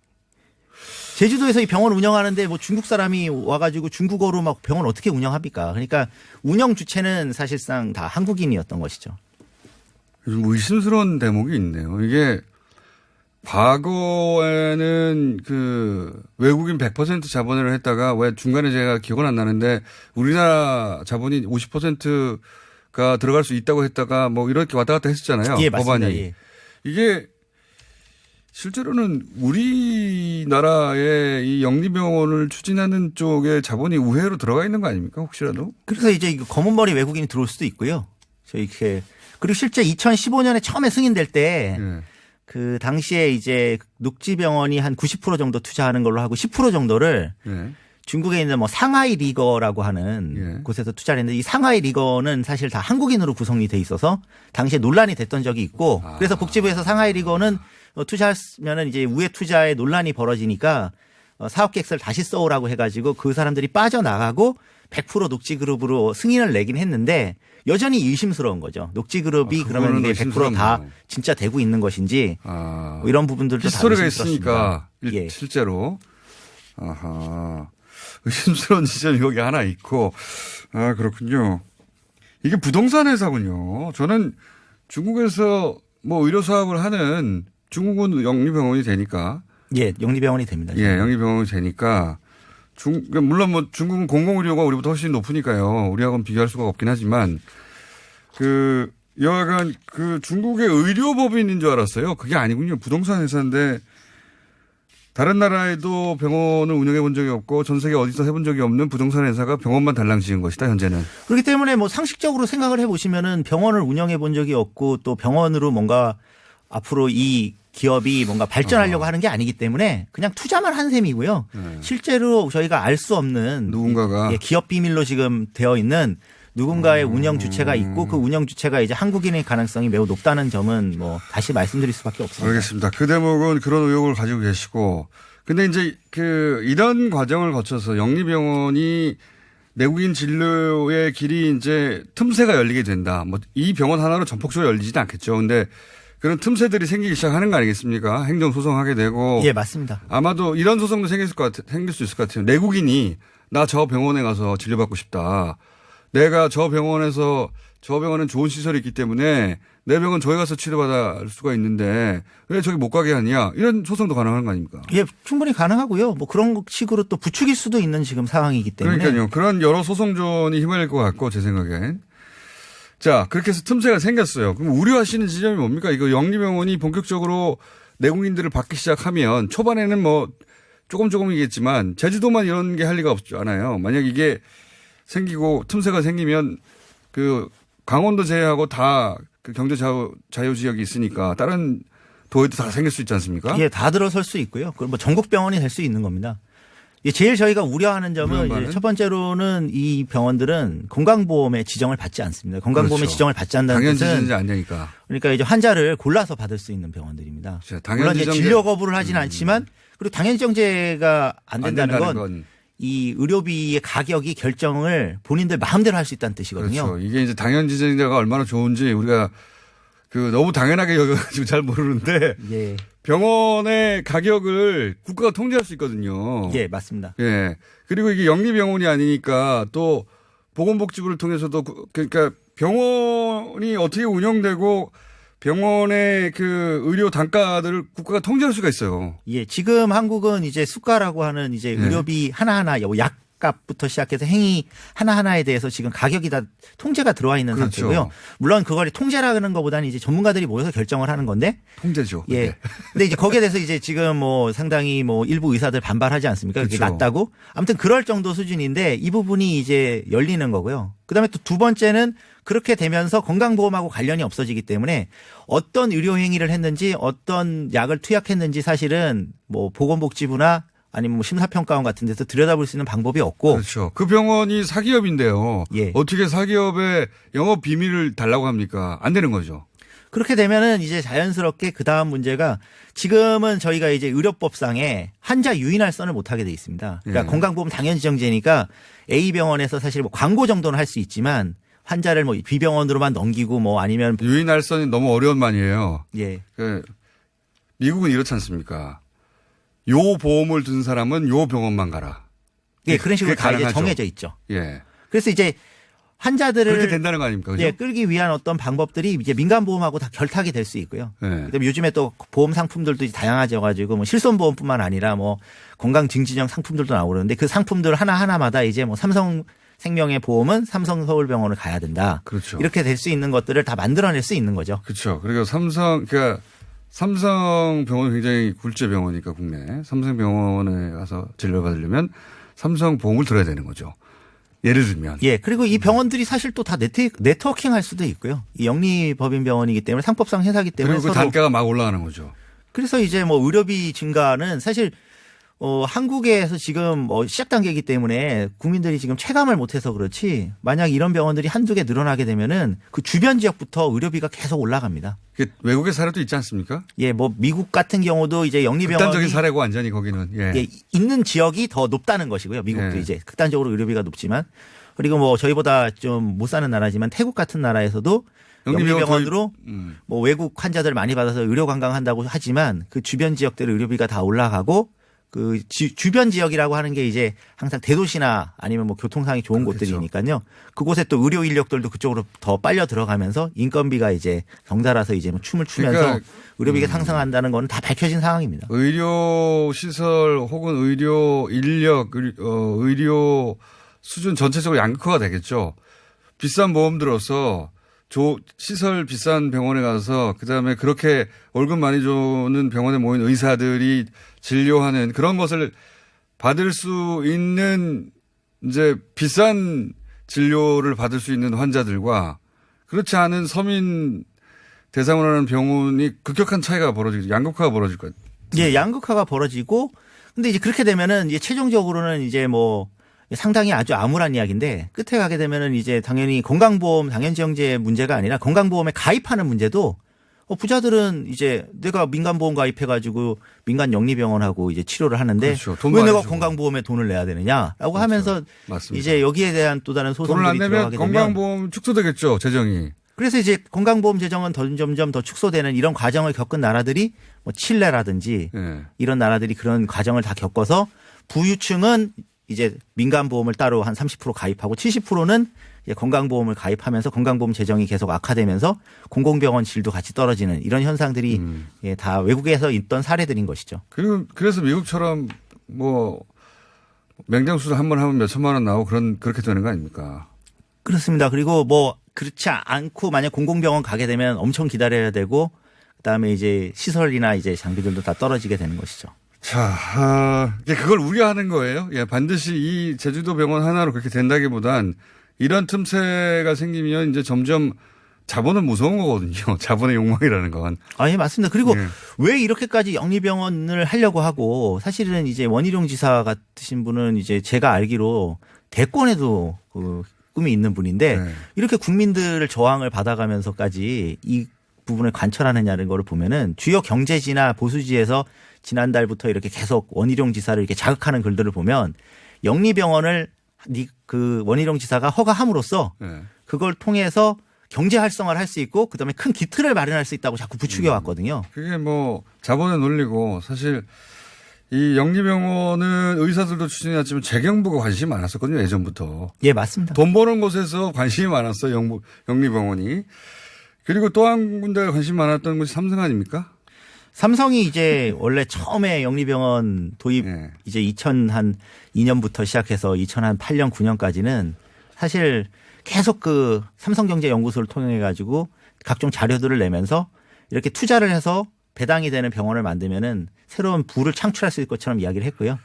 제주도에서 이 병원 운영하는데 뭐 중국 사람이 와가지고 중국어로 막 병원 어떻게 운영합니까? 그러니까 운영 주체는 사실상 다 한국인이었던 것이죠. 좀 의심스러운 대목이 있네요. 이게 과거에는 그 외국인 100% 자본을 했다가 왜 중간에 제가 기억은 안 나는데 우리나라 자본이 50%가 들어갈 수 있다고 했다가 뭐 이렇게 왔다 갔다 했었잖아요. 예, 맞습니다. 법안이. 예. 이게 실제로는 우리나라의 이 영리병원을 추진하는 쪽에 자본이 우회로 들어가 있는 거 아닙니까? 혹시라도? 그래서 이제 이거 검은머리 외국인이 들어올 수도 있고요. 이렇게 그리고 실제 2015년에 처음에 승인될 때 예. 그 당시에 이제 녹지병원이 한 90% 정도 투자하는 걸로 하고 10% 정도를 예. 중국에 있는 뭐 상하이 리거라고 하는 예. 곳에서 투자를 했는데 이 상하이 리거는 사실 다 한국인으로 구성이 돼 있어서 당시에 논란이 됐던 적이 있고 그래서 복지부에서 상하이 리거는 투자하면은 이제 우회 투자에 논란이 벌어지니까 사업 계획서를 다시 써오라고 해가지고 그 사람들이 빠져나가고 100% 녹지그룹으로 승인을 내긴 했는데 여전히 의심스러운 거죠. 녹지그룹이 그러면 그거는 이게 100%다 의심스럽네요. 진짜 되고 있는 것인지 아. 뭐 이런 부분들도 다 히스토리가 의심스럽습니다. 있으니까 예. 실제로. 아하. 의심스러운 지점이 여기 하나 있고. 아, 그렇군요. 이게 부동산 회사군요. 저는 중국에서 뭐 의료 사업을 하는 중국은 영리병원이 되니까. 예, 영리병원이 됩니다. 예, 영리병원이 되니까. 물론 뭐 중국은 공공의료가 우리보다 훨씬 높으니까요. 우리하고는 비교할 수가 없긴 하지만 여하간 중국의 의료법인인 줄 알았어요. 그게 아니군요. 부동산 회사인데 다른 나라에도 병원을 운영해 본 적이 없고 전 세계 어디서 해본 적이 없는 부동산 회사가 병원만 달랑 지은 것이다, 현재는. 그렇기 때문에 뭐 상식적으로 생각을 해보시면은 병원을 운영해 본 적이 없고 또 병원으로 뭔가 앞으로 이 기업이 뭔가 발전하려고 하는 게 아니기 때문에 그냥 투자만 한 셈이고요. 실제로 저희가 알 수 없는 누군가가. 기업 비밀로 지금 되어 있는 누군가의 운영 주체가 있고 그 운영 주체가 이제 한국인의 가능성이 매우 높다는 점은 뭐 다시 말씀드릴 수밖에 없습니다. 알겠습니다. 그 대목은 그런 의혹을 가지고 계시고, 근데 이제 이런 과정을 거쳐서 영리병원이 내국인 진료의 길이 이제 틈새가 열리게 된다. 뭐 이 병원 하나로 전폭적으로 열리지는 않겠죠. 근데 그런 틈새들이 생기기 시작하는 거 아니겠습니까? 행정소송하게 되고. 예, 맞습니다. 아마도 이런 소송도 생길 수 있을 것 같아요. 내국인이 나 저 병원에 가서 진료받고 싶다. 내가 저 병원은 좋은 시설이 있기 때문에 내 병원 저기 가서 치료받을 수가 있는데 왜 저기 못 가게 하냐. 이런 소송도 가능한 거 아닙니까? 예, 충분히 가능하고요. 뭐 그런 식으로 또 부추길 수도 있는 지금 상황이기 때문에. 그러니까요. 그런 여러 소송전이 휘말릴 것 같고 제 생각엔. 자, 그렇게 해서 틈새가 생겼어요. 그럼 우려하시는 지점이 뭡니까? 이거 영리병원이 본격적으로 내국인들을 받기 시작하면 초반에는 뭐 조금이겠지만 제주도만 이런 게 할 리가 없잖아요. 만약 이게 생기고 틈새가 생기면 그 강원도 제외하고 다 그 경제 자유 지역이 있으니까 다른 도에도 다 생길 수 있지 않습니까? 예, 다 들어설 수 있고요. 그럼 뭐 전국 병원이 될 수 있는 겁니다. 제일 저희가 우려하는 점은 이제 첫 번째로는 이 병원들은 건강보험의 지정을 받지 않습니다. 건강보험의 그렇죠. 지정을 받지 않는다는 당연지정이 뜻은 안 되니까. 그러니까 이제 환자를 골라서 받을 수 있는 병원들입니다. 물론 이제 진료 거부를 하지는 않지만 그리고 당연지정제가 안 된다는 건 이 의료비의 가격이 결정을 본인들 마음대로 할 수 있다는 뜻이거든요. 그렇죠. 이게 이제 당연지정제가 얼마나 좋은지 우리가 너무 당연하게 여겨가지고 잘 모르는데 예. 병원의 가격을 국가가 통제할 수 있거든요. 예, 맞습니다. 예. 그리고 이게 영리병원이 아니니까 또 보건복지부를 통해서도 그러니까 병원이 어떻게 운영되고 병원의 그 의료 단가들을 국가가 통제할 수가 있어요. 예, 지금 한국은 이제 수가라고 하는 이제 의료비 하나하나 약값부터 시작해서 행위 하나하나에 대해서 지금 가격이 다 통제가 들어와 있는 그렇죠. 상태고요. 물론 그걸 통제라는 것보다는 이제 전문가들이 모여서 결정을 하는 건데. 통제죠. 예. 네. 근데 이제 거기에 대해서 이제 지금 뭐 상당히 뭐 일부 의사들 반발하지 않습니까? 그게 그렇죠. 낮다고. 아무튼 그럴 정도 수준인데 이 부분이 이제 열리는 거고요. 그다음에 또 두 번째는 그렇게 되면서 건강보험하고 관련이 없어지기 때문에 어떤 의료 행위를 했는지 어떤 약을 투약했는지 사실은 뭐 보건복지부나 아니면 뭐 심사평가원 같은 데서 들여다볼 수 있는 방법이 없고. 그렇죠. 그 병원이 사기업인데요. 예. 어떻게 사기업의 영업 비밀을 달라고 합니까? 안 되는 거죠. 그렇게 되면은 이제 자연스럽게 그 다음 문제가 지금은 저희가 이제 의료법상에 환자 유인할선을 못하게 돼 있습니다. 그러니까 예. 건강보험 당연지정제니까 A 병원에서 사실 뭐 광고 정도는 할 수 있지만 환자를 뭐 B 병원으로만 넘기고 뭐 아니면 유인할선이 너무 어려운 말이에요. 예. 미국은 이렇지 않습니까? 요 보험을 든 사람은 요 병원만 가라. 예, 그런 식으로 다 이제 정해져 있죠. 예. 그래서 이제 환자들을 그렇게 된다는 거 아닙니까? 그죠? 예, 끌기 위한 어떤 방법들이 이제 민간보험하고 다 결탁이 될 수 있고요. 예. 그다음에 요즘에 또 보험 상품들도 다양해져 가지고 뭐 실손보험뿐만 아니라 뭐 건강증진형 상품들도 나오고 그러는데 그 상품들 하나하나마다 이제 뭐 삼성생명의 보험은 삼성서울병원을 가야 된다. 그렇죠. 이렇게 될 수 있는 것들을 다 만들어낼 수 있는 거죠. 그렇죠. 그리고 삼성병원은 굉장히 굴제 병원이니까 국내 삼성병원에 가서 진료를 받으려면 삼성보험을 들어야 되는 거죠. 예를 들면. 예. 그리고 이 병원들이 사실 또 다 네트워킹 할 수도 있고요. 이 영리법인병원이기 때문에 상법상 회사기 때문에 그리고 그 단가가 막 올라가는 거죠. 그래서 이제 뭐 의료비 증가는 사실 한국에서 지금 뭐 시작 단계이기 때문에 국민들이 지금 체감을 못해서 그렇지 만약 이런 병원들이 한두 개 늘어나게 되면은 그 주변 지역부터 의료비가 계속 올라갑니다. 외국의 사례도 있지 않습니까? 예, 뭐 미국 같은 경우도 이제 영리병원이 극단적인 사례고 완전히 거기는 예, 있는 지역이 더 높다는 것이고요. 미국도 예. 이제 극단적으로 의료비가 높지만 그리고 뭐 저희보다 좀 못 사는 나라지만 태국 같은 나라에서도 영리병원으로 뭐 외국 환자들 많이 받아서 의료 관광한다고 하지만 그 주변 지역들의 의료비가 다 올라가고 그 주변 지역이라고 하는 게 이제 항상 대도시나 아니면 뭐 교통상이 좋은 그렇겠죠. 곳들이니까요. 그곳에 또 의료 인력들도 그쪽으로 더 빨려 들어가면서 인건비가 이제 덩달아서 이제 뭐 춤을 추면서 그러니까 의료비가 상승한다는 건 다 밝혀진 상황입니다. 의료 시설 혹은 의료 인력, 의료 수준 전체적으로 양극화가 되겠죠. 비싼 보험 들어서 시설 비싼 병원에 가서 그다음에 그렇게 월급 많이 주는 병원에 모인 의사들이 진료하는 그런 것을 받을 수 있는 이제 비싼 진료를 받을 수 있는 환자들과 그렇지 않은 서민 대상으로 하는 병원이 급격한 차이가 벌어지고 양극화가 벌어질 것 같아요. 예, 양극화가 벌어지고 근데 이제 그렇게 되면은 이제 최종적으로는 이제 뭐 상당히 아주 암울한 이야기인데 끝에 가게 되면은 이제 당연히 건강보험 당연지형제 문제가 아니라 건강보험에 가입하는 문제도 부자들은 이제 내가 민간보험 가입해가지고 민간 영리병원하고 이제 치료를 하는데 그렇죠. 돈 왜 많이 내가 주고. 건강보험에 돈을 내야 되느냐라고 그렇죠. 하면서 맞습니다. 이제 여기에 대한 또 다른 돈을 안 소송들이 내면 들어가게 되면 건강보험 축소되겠죠, 재정이. 그래서 이제 건강보험 재정은 점점 더 축소되는 이런 과정을 겪은 나라들이 뭐 칠레라든지 예. 이런 나라들이 그런 과정을 다 겪어서 부유층은 이제 민간보험을 따로 한 30% 가입하고 70%는 건강보험을 가입하면서 건강보험 재정이 계속 악화되면서 공공병원 질도 같이 떨어지는 이런 현상들이 다 외국에서 있던 사례들인 것이죠. 그래서 미국처럼 뭐 맹장수술 한 번 하면 몇 천만 원 나오고 그렇게 되는 거 아닙니까? 그렇습니다. 그리고 뭐 그렇지 않고 만약 공공병원 가게 되면 엄청 기다려야 되고 그다음에 이제 시설이나 이제 장비들도 다 떨어지게 되는 것이죠. 자, 그걸 우려하는 거예요. 예, 반드시 이 제주도 병원 하나로 그렇게 된다기보단 이런 틈새가 생기면 이제 점점 자본은 무서운 거거든요. 자본의 욕망이라는 건. 예, 맞습니다. 그리고 네. 왜 이렇게까지 영리병원을 하려고 하고 사실은 이제 원희룡 지사 같으신 분은 이제 제가 알기로 대권에도 꿈이 있는 분인데 네. 이렇게 국민들을 저항을 받아가면서까지 이 부분을 관철하느냐는 거를 보면은 주요 경제지나 보수지에서 지난달부터 이렇게 계속 원희룡 지사를 이렇게 자극하는 글들을 보면 영리병원을 그 원희룡 지사가 허가함으로써 네. 그걸 통해서 경제 활성화를 할 수 있고 그다음에 큰 기틀을 마련할 수 있다고 자꾸 부추겨 왔거든요. 그게 뭐 자본의 논리고 사실 이 영리병원은 의사들도 추진해왔지만 재경부가 관심이 많았었거든요. 예전부터. 예, 맞습니다. 돈 버는 곳에서 관심이 많았어요. 영리병원이. 그리고 또 한 군데 관심이 많았던 것이 삼성 아닙니까? 삼성이 이제 원래 처음에 영리병원 도입 네. 이제 2002년부터 시작해서 2008년 9년까지는 사실 계속 그 삼성경제연구소를 통해 가지고 각종 자료들을 내면서 이렇게 투자를 해서 배당이 되는 병원을 만들면은 새로운 부를 창출할 수 있을 것처럼 이야기를 했고요.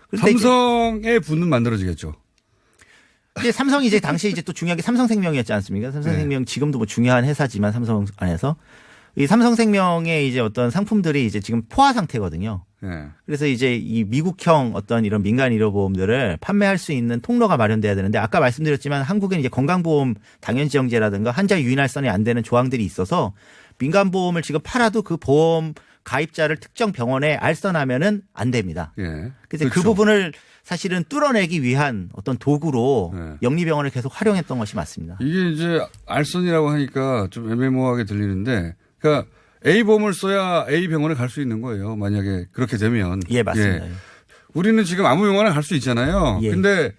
그런데 삼성의 부는 만들어지겠죠. 이제 삼성이 이제 당시에 이제 또 중요한 게 삼성생명이었지 않습니까? 삼성생명 지금도 뭐 중요한 회사지만 삼성 안에서 이 삼성생명의 이제 어떤 상품들이 이제 지금 포화 상태거든요. 네. 그래서 이제 이 미국형 어떤 이런 민간 의료보험들을 판매할 수 있는 통로가 마련돼야 되는데 아까 말씀드렸지만 한국은 이제 건강보험 당연지형제라든가 환자 유인할선이 안 되는 조항들이 있어서 민간보험을 지금 팔아도 그 보험 가입자를 특정 병원에 알선하면은 안 됩니다. 예. 그래서 그 그렇죠. 부분을 사실은 뚫어내기 위한 어떤 도구로 네. 영리병원을 계속 활용했던 것이 맞습니다. 이게 이제 알선이라고 하니까 좀 애매모호하게 들리는데 그러니까 A보험을 써야 A병원에 갈 수 있는 거예요. 만약에 그렇게 되면. 예, 맞습니다. 우리는 지금 아무 병원에 갈 수 있잖아요. 예. 근데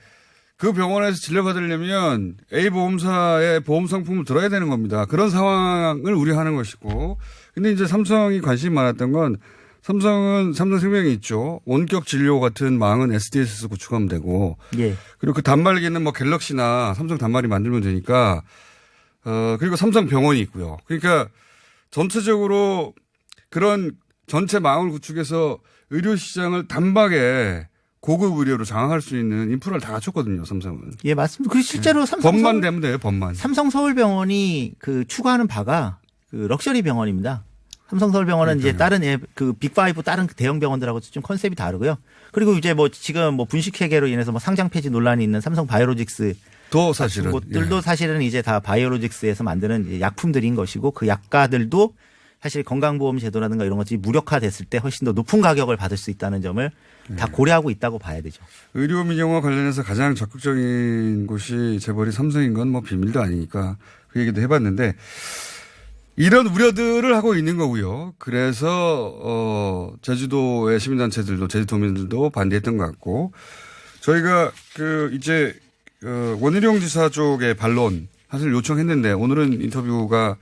그 병원에서 진료받으려면 A보험사의 보험 상품을 들어야 되는 겁니다. 그런 상황을 우려하는 것이고. 근데 이제 삼성이 관심이 많았던 건 삼성은 삼성생명이 있죠. 원격 진료 같은 망은 SDS에서 구축하면 되고. 예. 그리고 그 단말기는 뭐 갤럭시나 삼성 단말이 만들면 되니까. 그리고 삼성병원이 있고요. 그러니까 전체적으로 그런 전체 망을 구축해서 의료 시장을 단박에 고급 의료로 장악할 수 있는 인프라를 다 갖췄거든요, 삼성은. 예, 맞습니다. 그리고 실제로 법만 되면 돼요, 법만. 삼성서울병원이 그 추구하는 바가 그 럭셔리 병원입니다. 삼성서울병원은 이제 다른 그 빅5 다른 대형 병원들하고 좀 컨셉이 다르고요. 그리고 이제 뭐 지금 뭐 분식회계로 인해서 뭐 상장 폐지 논란이 있는 삼성 바이오로직스 또 사실은. 곳들도 사실은 이제 다 바이오로직스에서 만드는 이제 약품들인 것이고 그 약가들도 사실 건강보험 제도라든가 이런 것들이 무력화됐을 때 훨씬 더 높은 가격을 받을 수 있다는 점을 다 고려하고 있다고 봐야 되죠. 의료 민영화 관련해서 가장 적극적인 곳이 재벌이 삼성인 건 뭐 비밀도 아니니까 그 얘기도 해봤는데 이런 우려들을 하고 있는 거고요. 그래서 제주도의 시민단체들도 제주도민들도 반대했던 것 같고 저희가 이제 원희룡 지사 쪽의 반론 사실 요청했는데 오늘은 인터뷰가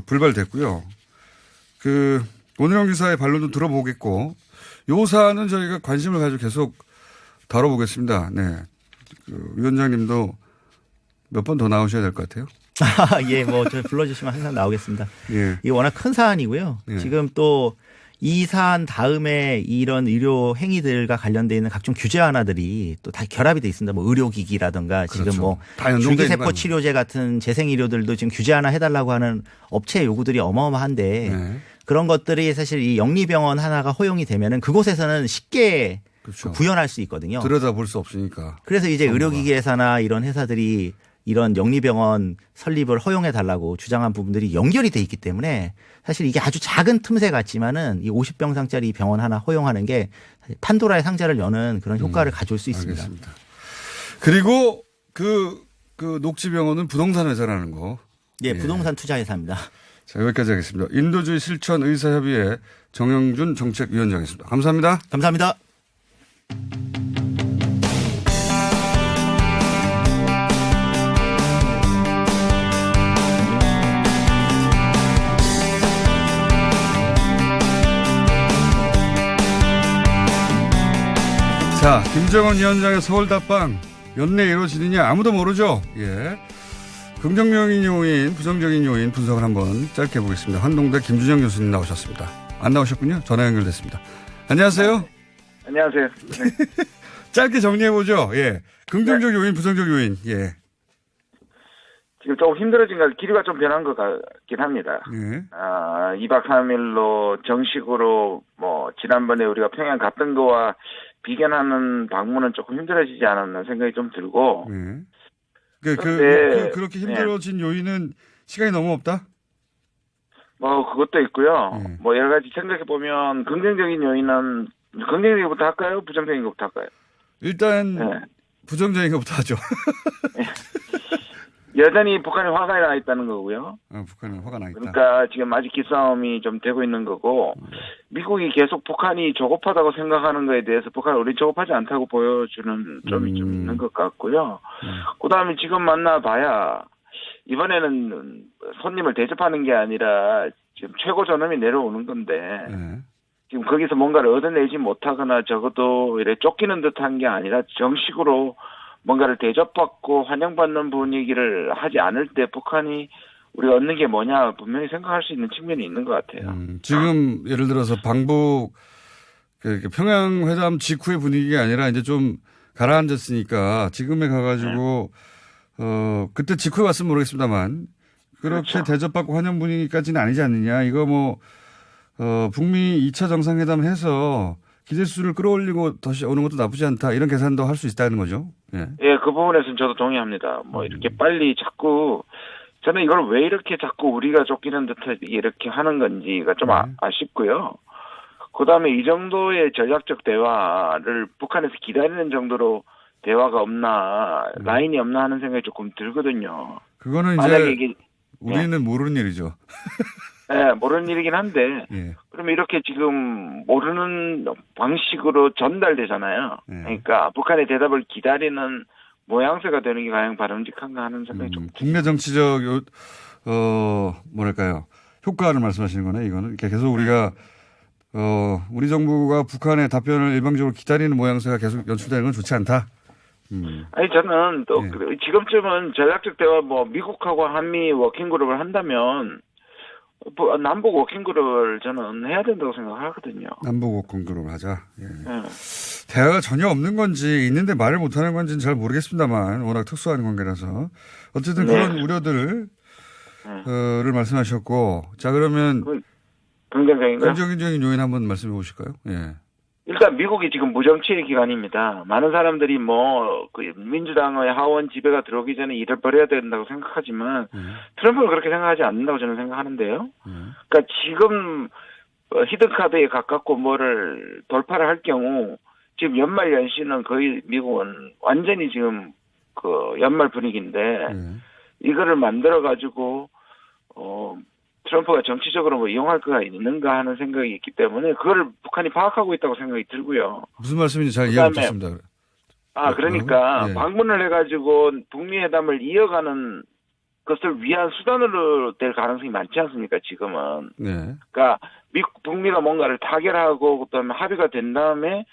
불발됐고요. 원희룡 지사의 반론도 들어보겠고 요 사안은 저희가 관심을 가지고 계속 다뤄보겠습니다. 네, 위원장님도 몇 번 더 나오셔야 될 것 같아요. 예, 뭐 저 불러주시면 항상 나오겠습니다. 예. 이게 워낙 큰 사안이고요. 예. 지금 또 이 사안 다음에 이런 의료 행위들과 관련돼 있는 각종 규제 완화들이 또 다 결합이 돼 있습니다. 뭐 의료기기라든가 그렇죠. 지금 뭐 다 연동돼 줄기세포 있는 치료제 같은 재생의료들도 지금 규제 완화 해달라고 하는 업체 요구들이 어마어마한데 네. 그런 것들이 사실 이 영리병원 하나가 허용이 되면은 그곳에서는 쉽게 그렇죠. 구현할 수 있거든요. 들여다볼 수 없으니까. 그래서 이제 정부가. 의료기기 회사나 이런 회사들이 이런 영리병원 설립을 허용해 달라고 주장한 부분들이 연결이 돼 있기 때문에 사실 이게 아주 작은 틈새 같지만은 이 50병상짜리 병원 하나 허용하는 게 사실 판도라의 상자를 여는 그런 효과를 가져올 수 있습니다. 알겠습니다. 그리고 그 녹지병원은 부동산 회사라는 거. 예, 부동산 투자 회사입니다. 자, 여기까지 하겠습니다. 인도주의 실천 의사협의회 정영준 정책위원장이었습니다. 감사합니다. 감사합니다. 자, 김정은 위원장의 서울 답방 연내 이루어지느냐 아무도 모르죠. 예. 긍정적인 요인, 부정적인 요인 분석을 한번 짧게 해보겠습니다. 한동대 김준영 교수님 나오셨습니다. 안 나오셨군요. 전화 연결됐습니다. 안녕하세요. 안녕하세요. 네. 짧게 정리해보죠. 예. 긍정적 요인, 부정적 요인. 예. 지금 조금 힘들어진 것, 기류가 좀 변한 것 같긴 합니다. 예. 2박 3일로 정식으로 지난번에 우리가 평양 갔던 거와 비견하는 방문은 조금 힘들어지지 않았나 생각이 좀 들고. 예. 그렇게 힘들어진 요인은 시간이 너무 없다? 그것도 있고요. 여러 가지 생각해보면 긍정적인 요인은, 긍정적인 것부터 할까요? 부정적인 것부터 할까요? 일단, 부정적인 것부터 하죠. 여전히 북한이 화가 나 있다는 거고요. 북한은 화가 나 있다. 그러니까 지금 아직 기싸움이 좀 되고 있는 거고, 미국이 계속 북한이 조급하다고 생각하는 거에 대해서 북한은 우리 조급하지 않다고 보여주는 점이 좀 있는 것 같고요. 그다음에 지금 만나봐야 이번에는 손님을 대접하는 게 아니라 지금 최고 존엄이 내려오는 건데, 지금 거기서 뭔가를 얻어내지 못하거나 적어도 이렇게 쫓기는 듯한 게 아니라 정식으로 뭔가를 대접받고 환영받는 분위기를 하지 않을 때 북한이 우리가 얻는 게 뭐냐 분명히 생각할 수 있는 측면이 있는 것 같아요. 지금 예를 들어서 방북 평양 회담 직후의 분위기가 아니라 이제 좀 가라앉았으니까 지금에 가가지고 그때 직후에 왔으면 모르겠습니다만 그렇게 그렇죠. 대접받고 환영 분위기까지는 아니지 않느냐. 이거 북미 2차 정상회담 해서 기대수를 끌어올리고 다시 오는 것도 나쁘지 않다. 이런 계산도 할 수 있다는 거죠. 예. 예, 그 부분에서는 저도 동의합니다. 이렇게 빨리 자꾸 저는 이걸 왜 이렇게 자꾸 우리가 쫓기는 듯하게 이렇게 하는 건지가 좀 아쉽고요. 그다음에 이 정도의 전략적 대화를 북한에서 기다리는 정도로 대화가 없나, 라인이 없나 하는 생각이 조금 들거든요. 그거는 만약에 이제 우리는 모르는 일이죠. 네, 모르는 일이긴 한데, 예. 그러면 이렇게 지금 모르는 방식으로 전달되잖아요. 그러니까 북한의 대답을 기다리는 모양새가 되는 게 가장 바람직한가 하는 생각이 좀 국내 정치적 뭐랄까요 효과를 말씀하시는 거네. 이거는 계속 우리가 우리 정부가 북한의 답변을 일방적으로 기다리는 모양새가 계속 연출되는 건 좋지 않다. 아니 저는 또 지금쯤은 전략적 대화 미국하고 한미 워킹그룹을 한다면 남북 워킹그룹을 저는 해야 된다고 생각하거든요. 남북 워킹그룹을 하자. 예. 대화가 전혀 없는 건지 있는데 말을 못하는 건지는 잘 모르겠습니다만 워낙 특수한 관계라서 어쨌든 그런 우려들을 를 말씀하셨고 자 그러면 긍정적인 요인 한번 말씀해 보실까요? 예. 일단 미국이 지금 무정치의 기간입니다. 많은 사람들이 민주당의 하원 지배가 들어오기 전에 일을 벌여야 된다고 생각하지만 트럼프는 그렇게 생각하지 않는다고 저는 생각하는데요. 그러니까 지금 히든카드에 가깝고 뭐를 돌파를 할 경우 지금 연말 연시는 거의 미국은 완전히 지금 연말 분위기인데 이거를 만들어 가지고 트럼프가 정치적으로 이용할 거가 있는가 하는 생각이 있기 때문에 그거를 북한이 파악하고 있다고 생각이 들고요. 무슨 말씀인지 잘 이해 못했습니다. 그러니까 방문을 해가지고 북미 회담을 이어가는 것을 위한 수단으로 될 가능성이 많지 않습니까? 지금은. 그러니까 북미가 뭔가를 타결하고 그다음에 합의가 된 다음에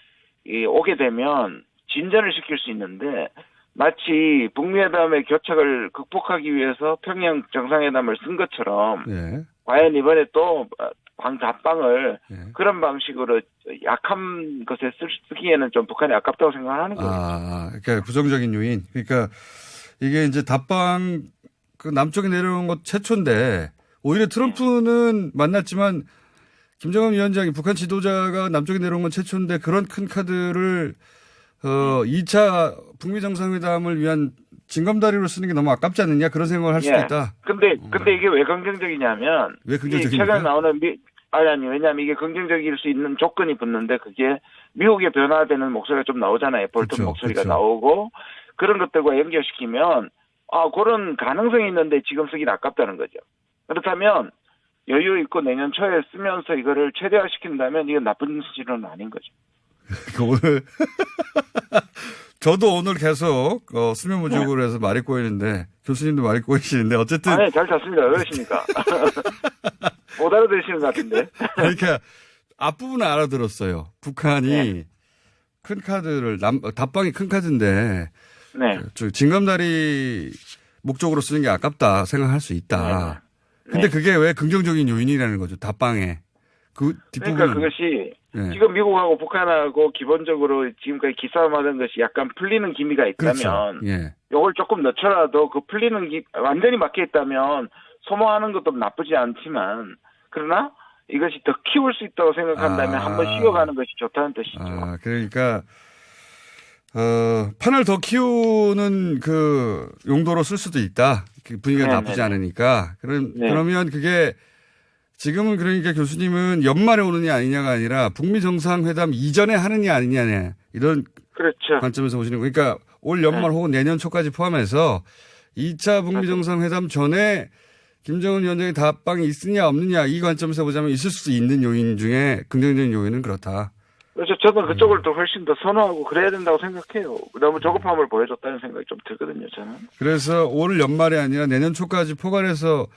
오게 되면 진전을 시킬 수 있는데 마치 북미 회담의 교착을 극복하기 위해서 평양 정상회담을 쓴 것처럼 과연 이번에 또 답방을 그런 방식으로 약한 것에 쓰기에는 좀 북한이 아깝다고 생각하는 거예요. 그러니까 부정적인 요인. 그러니까 이게 이제 답방 남쪽에 내려온 것 최초인데 오히려 트럼프는 만났지만 김정은 위원장이 북한 지도자가 남쪽에 내려온 건 최초인데 그런 큰 카드를 2차 북미 정상회담을 위한 징검다리로 쓰는 게 너무 아깝지 않느냐 그런 생각을 할 수도 있다. 근데 이게 왜 긍정적이냐면 왜 긍정적입니까? 최근에 나오는 아니 왜냐하면 이게 긍정적일 수 있는 조건이 붙는데 그게 미국의 변화되는 목소리가 좀 나오잖아요. 볼튼 그렇죠, 목소리가 그렇죠. 나오고 그런 것들과 연결시키면 그런 가능성이 있는데 지금 쓰기는 아깝다는 거죠. 그렇다면 여유 있고 내년 초에 쓰면서 이거를 최대화시킨다면 이건 나쁜 수준은 아닌 거죠. 오늘 저도 오늘 계속 수면무족으로 해서 말이 꼬이는데 교수님도 말이 꼬이시는데 어쨌든 아니 잘 잤습니다. 그러십니까? 못 알아들으시는 것 같은데. 그러니까 앞부분은 알아들었어요. 북한이 큰 카드를 답방이 큰 카드인데 네. 징검다리 목적으로 쓰는 게 아깝다 생각할 수 있다. 근데 그게 왜 긍정적인 요인이라는 거죠. 답방에. 그 뒷부분. 그러니까 그것이 지금 미국하고 북한하고 기본적으로 지금까지 기싸움하던 것이 약간 풀리는 기미가 있다면 그렇죠. 이걸 조금 늦춰라도 그 풀리는 완전히 막혀 있다면 소모하는 것도 나쁘지 않지만 그러나 이것이 더 키울 수 있다고 생각한다면 한번 쉬어가는 것이 좋다는 뜻이죠. 그러니까 판을 더 키우는 그 용도로 쓸 수도 있다. 그 분위기가 나쁘지 않으니까. 그러면 그게 지금은 그러니까 교수님은 연말에 오느냐 아니냐가 아니라 북미 정상회담 이전에 하느냐 아니냐 이런 그렇죠. 관점에서 보시는 거. 그러니까 올 연말 혹은 내년 초까지 포함해서 2차 북미 정상회담 전에 김정은 위원장의 답방이 있느냐 없느냐 이 관점에서 보자면 있을 수 있는 요인 중에 긍정적인 요인은 그렇다. 그래서 저는 그쪽을 또 훨씬 더 선호하고 그래야 된다고 생각해요. 너무 조급함을 보여줬다는 생각이 좀 들거든요, 저는. 그래서 올 연말이 아니라 내년 초까지 포괄해서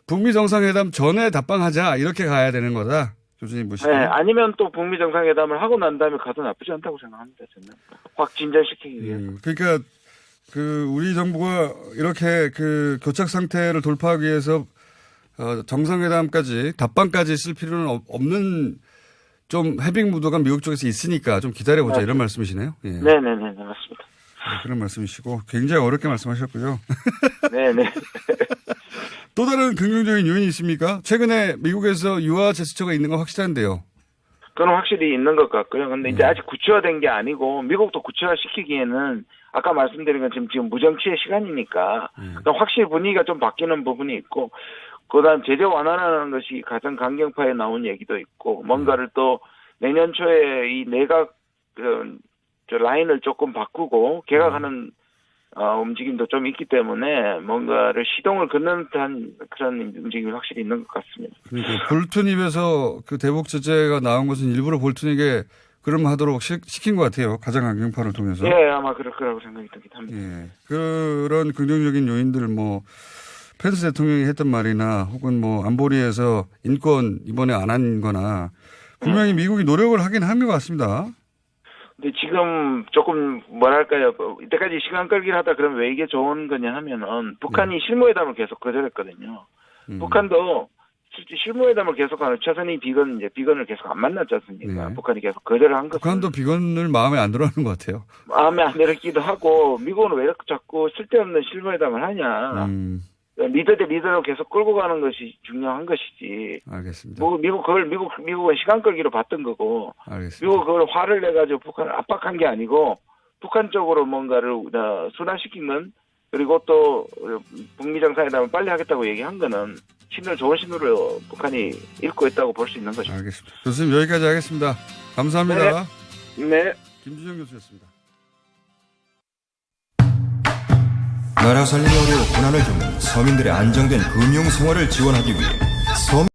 북미 정상회담 전에 답방하자 이렇게 가야 되는 거다. 교수님 보시기에. 네, 아니면 또 북미 정상회담을 하고 난 다음에 가도 나쁘지 않다고 생각합니다, 저는. 확 진전시키기 위해서. 그러니까 우리 정부가 이렇게 그 교착 상태를 돌파하기 위해서 정상회담까지 답방까지 쓸 필요는 없는 좀 해빙 무도가 미국 쪽에서 있으니까 좀 기다려보자 이런 말씀이시네요. 예. 네네네 맞습니다. 그런 말씀이시고 굉장히 어렵게 말씀하셨고요. 네네. 또 다른 긍정적인 요인이 있습니까? 최근에 미국에서 유화 제스처가 있는 건 확실한데요. 그건 확실히 있는 것 같고요. 근데 이제 아직 구체화된 게 아니고 미국도 구체화시키기에는 아까 말씀드린 것처럼 지금 무정치의 시간이니까 확실히 분위기가 좀 바뀌는 부분이 있고 그다음 제재 완화라는 것이 가장 강경파에 나온 얘기도 있고 뭔가를 또 내년 초에 이 내각 저 라인을 조금 바꾸고 개각하는 움직임도 좀 있기 때문에 뭔가를 시동을 긋는 듯한 그런 움직임이 확실히 있는 것 같습니다. 그러니까 볼튼 입에서 그 대북 제재가 나온 것은 일부러 볼튼에게 그럼 하도록 시킨 것 같아요. 가장 강경파를 통해서. 예, 아마 그럴 거라고 생각이 들긴 합니다. 예. 그런 긍정적인 요인들 펜스 대통령이 했던 말이나 혹은 안보리에서 인권 이번에 안 한 거나 분명히 미국이 노력을 하긴 한 것 같습니다. 근데 지금 조금 뭐랄까요. 이때까지 시간 끌기를 하다 그러면 왜 이게 좋은 거냐 하면은 북한이 실무회담을 계속 거절했거든요. 북한도 실제 실무회담을 계속하는 최선희 비건을 계속 안 만났지 않습니까? 북한이 계속 거절을 한 거죠. 북한도 비건을 마음에 안 들어하는 것 같아요. 마음에 안 들었기도 하고 미국은 왜 이렇게 자꾸 쓸데없는 실무회담을 하냐. 리더 대 리더로 계속 끌고 가는 것이 중요한 것이지. 알겠습니다. 미국은 시간 끌기로 봤던 거고. 알겠습니다. 미국은 그걸 화를 내가지고 북한을 압박한 게 아니고 북한 쪽으로 뭔가를 순환시킨 건 그리고 또 북미 정상회담을 빨리 하겠다고 얘기한 거는 좋은 신호를 북한이 읽고 있다고 볼 수 있는 거죠. 알겠습니다. 교수님 여기까지 하겠습니다. 감사합니다. 네. 김준영 교수였습니다. 나라 살림에 어려워 고난을 겪는 서민들의 안정된 금융 생활을 지원하기 위해